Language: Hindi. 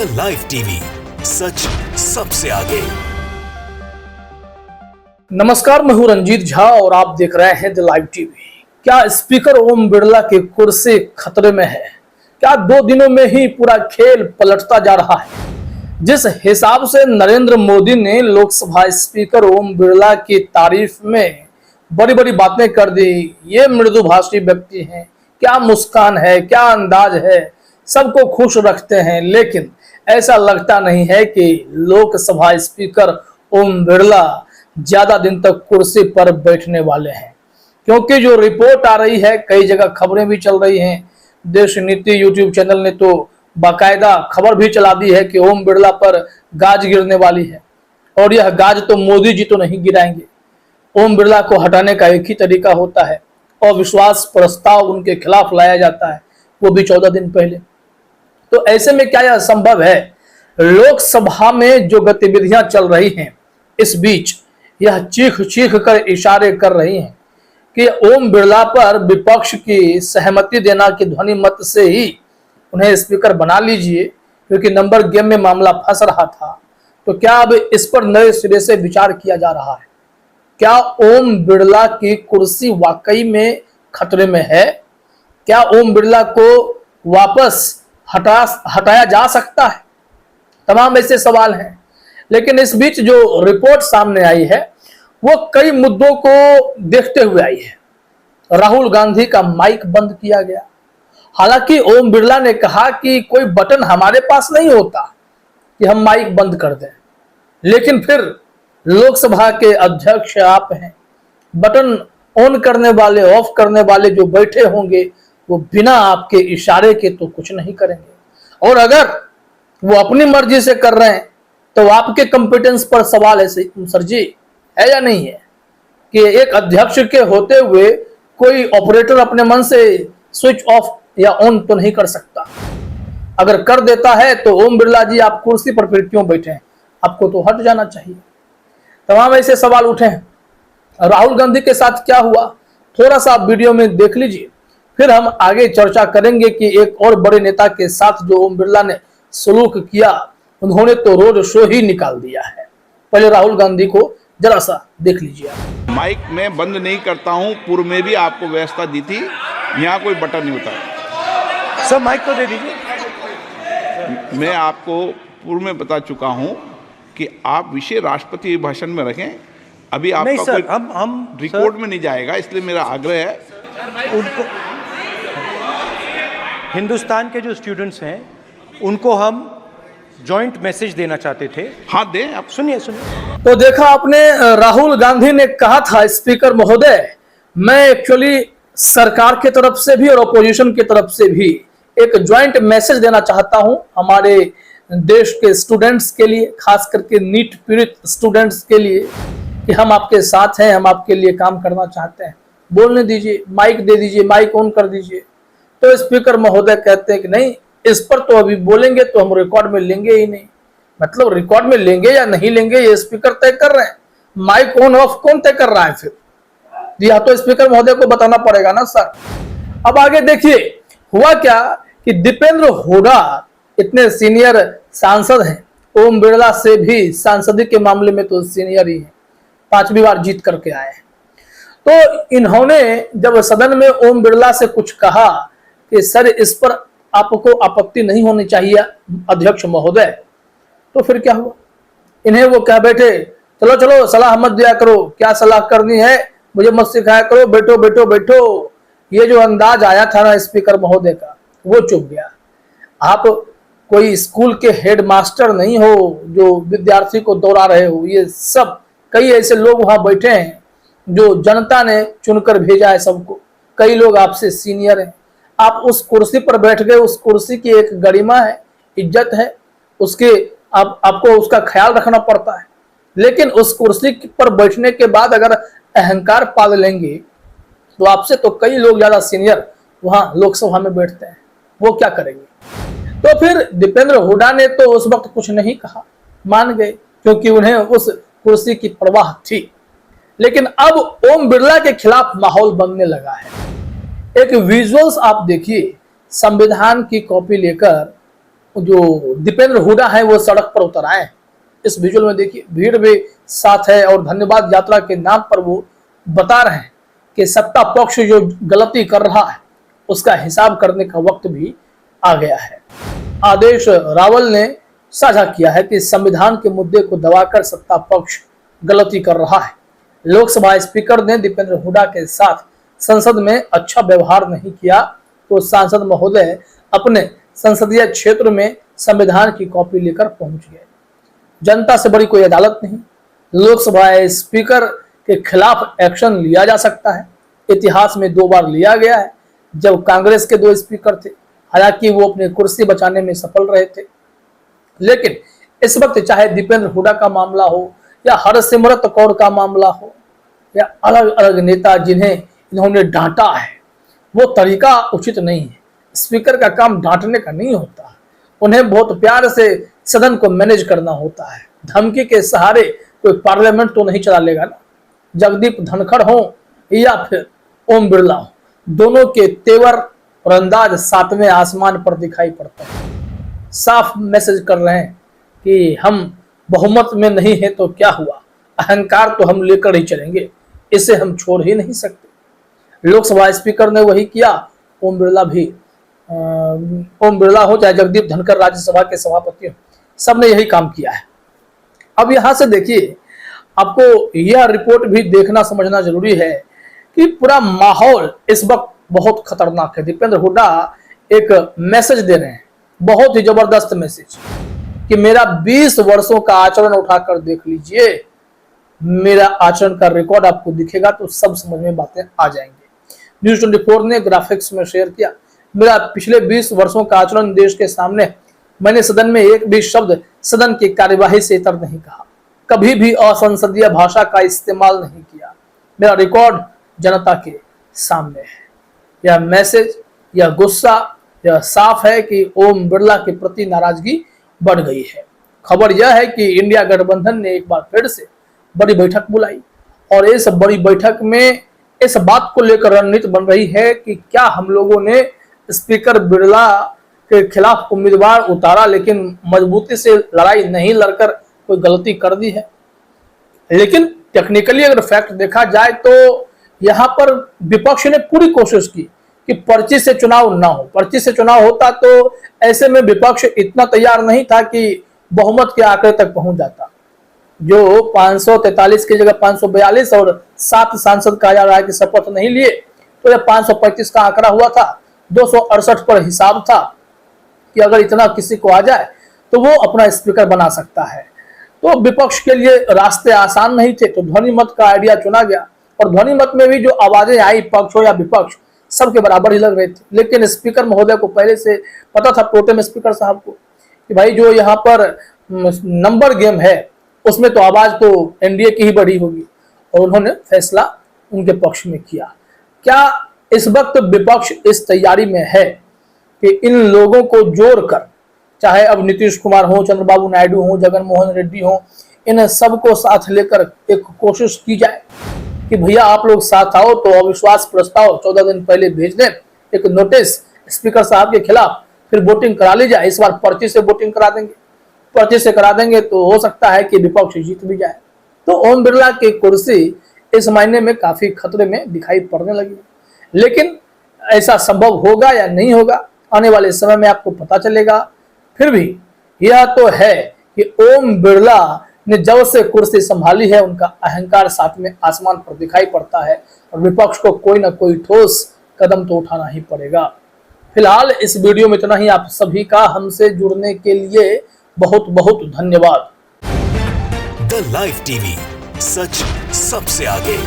द लाइव टीवी, सच सबसे आगे। नमस्कार, मैं हूं रंजीत झा और आप देख रहे हैं द लाइव टीवी। क्या स्पीकर ओम बिरला की कुर्सी खतरे में है? क्या 2 दिनों में ही पूरा खेल पलटता जा रहा है? जिस हिसाब से नरेंद्र मोदी ने लोकसभा स्पीकर ओम बिरला की तारीफ में बड़ी बड़ी बातें कर दी, ये मृदुभाषी व्यक्ति हैं, क्या मुस्कान है, क्या अंदाज है, सबको खुश रखते हैं। लेकिन ऐसा लगता नहीं है कि लोकसभा स्पीकर ओम बिरला ज्यादा दिन तक कुर्सी पर बैठने वाले हैं, क्योंकि जो रिपोर्ट आ रही है, कई जगह खबरें भी चल रही हैं। देश नीति यूट्यूब चैनल ने तो बाकायदा खबर भी चला दी है कि ओम बिरला पर गाज गिरने वाली है, और यह गाज तो मोदी जी तो नहीं गिराएंगे। ओम बिरला को हटाने का एक ही तरीका होता है, अविश्वास प्रस्ताव उनके खिलाफ लाया जाता है, वो भी 14 दिन पहले। तो ऐसे में क्या यह संभव है? लोकसभा में जो गतिविधियां चल रही हैं, इस बीच यह चीख चीख कर इशारे कर रही हैं कि ओम बिरला पर विपक्ष की सहमति देना की ध्वनि मत से ही उन्हें स्पीकर बना लीजिए, क्योंकि नंबर गेम में मामला फंस रहा था। तो क्या अब इस पर नए सिरे से विचार किया जा रहा है? क्या ओम बिरला की कुर्सी वाकई में खतरे में है? क्या ओम बिरला को वापस हटाया जा सकता है? तमाम ऐसे सवाल हैं। लेकिन इस बीच जो रिपोर्ट सामने आई है, वो कई मुद्दों को देखते हुए आई है। राहुल गांधी का माइक बंद किया गया। हालांकि ओम बिरला ने कहा कि कोई बटन हमारे पास नहीं होता कि हम माइक बंद कर दें, लेकिन फिर लोकसभा के अध्यक्ष आप हैं। बटन ऑन करने वाले, ऑफ करने वाले जो बैठे होंगे, वो बिना आपके इशारे के तो कुछ नहीं करेंगे। और अगर वो अपनी मर्जी से कर रहे हैं तो आपके कंपिटेंस पर सवाल है, सर जी, है या नहीं है? कि एक अध्यक्ष के होते हुए कोई ऑपरेटर अपने मन से स्विच ऑफ या ऑन तो नहीं कर सकता। अगर कर देता है तो ओम बिरला जी, आप कुर्सी पर फिर क्यों बैठे हैं? आपको तो हट जाना चाहिए। तमाम ऐसे सवाल उठे हैं। राहुल गांधी के साथ क्या हुआ, थोड़ा सा आप वीडियो में देख लीजिए, फिर हम आगे चर्चा करेंगे कि एक और बड़े नेता के साथ जो ओम बिरला ने सलूक किया, उन्होंने तो रोड शो ही निकाल दिया है। पहले राहुल गांधी को जरा सा देख लीजिए। माइक में बंद नहीं करता हूं, पूर्व में भी आपको व्यवस्था दी थी, यहाँ कोई बटन नहीं होता। सर माइक तो दे दीजिए। मैं आपको पूर्व में बता चुका हूं कि आप विषय राष्ट्रपति भाषण में रखें। अभी आपका नहीं सर, कोई हम रिकॉर्ड में नहीं जाएगा, इसलिए मेरा आग्रह है। उनको, हिंदुस्तान के जो स्टूडेंट्स हैं उनको हम जॉइंट मैसेज देना चाहते थे। हाँ दें, आप सुनिए। तो देखा आपने, राहुल गांधी ने कहा था, स्पीकर महोदय, मैं एक्चुअली सरकार की तरफ से भी और अपोजिशन की तरफ से भी एक ज्वाइंट मैसेज देना चाहता हूं हमारे देश के स्टूडेंट्स के लिए, खास करके नीट पीड़ित स्टूडेंट्स के लिए, कि हम आपके साथ हैं, हम आपके लिए काम करना चाहते हैं। बोलने दीजिए, माइक दे दीजिए, माइक ऑन कर दीजिए। तो स्पीकर महोदय कहते हैं कि नहीं, इस पर तो अभी बोलेंगे तो हम रिकॉर्ड में लेंगे ही नहीं। मतलब रिकॉर्ड में लेंगे या नहीं लेंगे, ये स्पीकर तय कर रहे हैं। माइक ऑन ऑफ कौन तय कर रहा है फिर? यह तो स्पीकर महोदय को बताना पड़ेगा ना सर। अब आगे देखिए, हुआ क्या कि दीपेंद्र हुड्डा इतने सीनियर सांसद हैं, ओम बिरला से भी सांसदी के मामले में तो सीनियर ही है, 5वीं बार जीत करके आए हैं। तो इन्होंने जब सदन में ओम बिरला से कुछ कहा कि सर, इस पर आपको आपत्ति नहीं होनी चाहिए अध्यक्ष महोदय, तो फिर क्या हुआ? इन्हें वो क्या बैठे, चलो चलो सलाह मत दिया करो, क्या सलाह करनी है मुझे मत सिखाया करो, बैठो बैठो बैठो। ये जो अंदाज आया था ना स्पीकर महोदय का, वो चुप गया। आप कोई स्कूल के हेडमास्टर नहीं हो जो विद्यार्थी को दौड़ा रहे हो। ये सब कई ऐसे लोग वहां बैठे हैं जो जनता ने चुनकर भेजा है सबको। कई लोग आपसे सीनियर हैं, आप उस कुर्सी पर बैठ गए। उस कुर्सी की एक गरिमा है, इज्जत है, उसके आपको उसका ख्याल रखना पड़ता है। लेकिन उस कुर्सी पर बैठने के बाद अगर अहंकार पाल लेंगे तो आपसे तो कई लोग ज्यादा सीनियर वहां लोकसभा में बैठते हैं, वो क्या करेंगे? तो फिर दीपेंद्र हुड्डा ने तो उस वक्त कुछ नहीं कहा, मान गए, क्योंकि उन्हें उस कुर्सी की परवाह थी। लेकिन अब ओम बिरला के खिलाफ माहौल बनने लगा है। एक विजुअल्स आप देखिए, संविधान की कॉपी लेकर जो दीपेंद्र हुड्डा है वो सड़क पर उतर आए। इस विजुअल में देखिए भीड़ भी साथ है और धन्यवाद यात्रा के नाम पर वो बता रहे हैं कि सत्ता पक्ष जो गलती कर रहा है उसका हिसाब करने का वक्त भी आ गया है। आदेश रावल ने साझा किया है कि संविधान के मुद्दे को दबाकर सत्ता पक्ष गलती कर रहा है। लोकसभा स्पीकर ने दीपेंद्र हुड्डा के साथ संसद में अच्छा व्यवहार नहीं किया तो सांसद महोदय अपने संसदीय क्षेत्र में संविधान की कॉपी लेकर पहुंच गए। जनता से बड़ी कोई अदालत नहीं। लोकसभा स्पीकर के खिलाफ एक्शन लिया जा सकता है। इतिहास में 2 बार लिया गया है जब कांग्रेस के 2 स्पीकर थे, हालांकि वो अपनी कुर्सी बचाने में सफल रहे थे। लेकिन इस वक्त चाहे दीपेंद्र हुड्डा का मामला हो या हरसिमरत कौर का मामला हो या अलग अलग नेता जिन्हें इन्होंने डांटा है, वो तरीका उचित नहीं है। स्पीकर का काम डांटने का नहीं होता, उन्हें बहुत प्यार से सदन को मैनेज करना होता है। धमकी के सहारे कोई पार्लियामेंट तो नहीं चला लेगा ना। जगदीप धनखड़ हो या फिर ओम बिरला हो, दोनों के तेवर और अंदाज 7वें आसमान पर दिखाई पड़ता है। साफ मैसेज कर रहे हैं कि हम बहुमत में नहीं है तो क्या हुआ, अहंकार तो हम लेकर ही चलेंगे, इसे हम छोड़ ही नहीं सकते। लोकसभा स्पीकर ने वही किया। ओम बिरला हो चाहे जगदीप धनखड़ राज्यसभा के सभापति हो, सबने यही काम किया है। अब यहां से देखिए, आपको यह रिपोर्ट भी देखना समझना जरूरी है कि पूरा माहौल इस वक्त बहुत खतरनाक है। दीपेंद्र हुड्डा एक मैसेज दे रहे हैं, बहुत ही जबरदस्त मैसेज, कि मेरा 20 वर्षों का आचरण उठाकर देख लीजिए, मेरा आचरण का रिकॉर्ड आपको दिखेगा तो सब समझ में बातें आ जाएंगे। न्यूज़ 24 ने ग्राफिक्स में शेयर किया, मेरा पिछले 20 वर्षों का आचरण देश के सामने, मैंने सदन में एक भी शब्द सदन की कार्यवाही से इतर नहीं कहा, कभी भी असंसदीय भाषा का इस्तेमाल नहीं किया, मेरा रिकॉर्ड जनता के सामने है। यह मैसेज, यह गुस्सा, यह साफ है कि ओम बिरला के प्रति नाराजगी बढ़ गई है। खबर यह है कि इंडिया गठबंधन ने एक बार फिर से बड़ी बैठक बुलाई और इस बड़ी बैठक में इस बात को लेकर रणनीति बन रही है कि क्या हम लोगों ने स्पीकर बिरला के खिलाफ उम्मीदवार उतारा लेकिन मजबूती से लड़ाई नहीं लड़कर कोई गलती कर दी है। लेकिन टेक्निकली अगर फैक्ट देखा जाए तो यहां पर विपक्ष ने पूरी कोशिश की कि पर्ची से चुनाव ना हो। पर्ची से चुनाव होता तो ऐसे में विपक्ष इतना तैयार नहीं था कि बहुमत के आंकड़े तक पहुंच जाता। जो 543 की जगह 542 और 7 सांसद कहा जा रहा है कि शपथ नहीं लिए, तो यह 535 का आंकड़ा हुआ था। 268 पर हिसाब था कि अगर इतना किसी को आ जाए तो वो अपना स्पीकर बना सकता है। तो विपक्ष के लिए रास्ते आसान नहीं थे, तो ध्वनि मत का आइडिया चुना गया और ध्वनि मत में भी जो आवाजें आई, पक्ष हो या विपक्ष, सबके बराबर ही लग रहे थे। लेकिन स्पीकर महोदय को पहले से पता था, प्रोटेम स्पीकर साहब को, कि भाई जो यहाँ पर नंबर गेम है उसमें तो आवाज तो एनडीए की ही बढ़ी होगी, और उन्होंने फैसला उनके पक्ष में किया। क्या इस वक्त विपक्ष इस तैयारी में है कि इन लोगों को जोड़कर, चाहे अब नीतीश कुमार हो, चंद्रबाबू नायडू हो, जगन मोहन रेड्डी हो, इन सबको साथ लेकर एक कोशिश की जाए कि भैया आप लोग साथ आओ तो अविश्वास प्रस्ताव 14 दिन पहले भेज दें, एक नोटिस स्पीकर साहब के खिलाफ, फिर वोटिंग करा ली जाए। इस बार पर्ची से वोटिंग करा देंगे, पर्ची से करा देंगे तो हो सकता है कि विपक्ष जीत भी जाए। तो ओम बिरला की कुर्सी इस महीने में काफी खतरे में दिखाई पड़ने लगी। लेकिन ऐसा संभव होगा या नहीं होगा, आने वाले समय में आपको पता चलेगा। फिर भी यह तो है कि ओम बिरला ने जब से कुर्सी संभाली है उनका अहंकार 7वें आसमान पर दिखाई पड़ता है और विपक्ष को कोई ना कोई ठोस कदम तो उठाना ही पड़ेगा। फिलहाल इस वीडियो में इतना ही। आप सभी का हमसे जुड़ने के लिए बहुत बहुत धन्यवाद। द लाइव टीवी, सच सबसे आगे।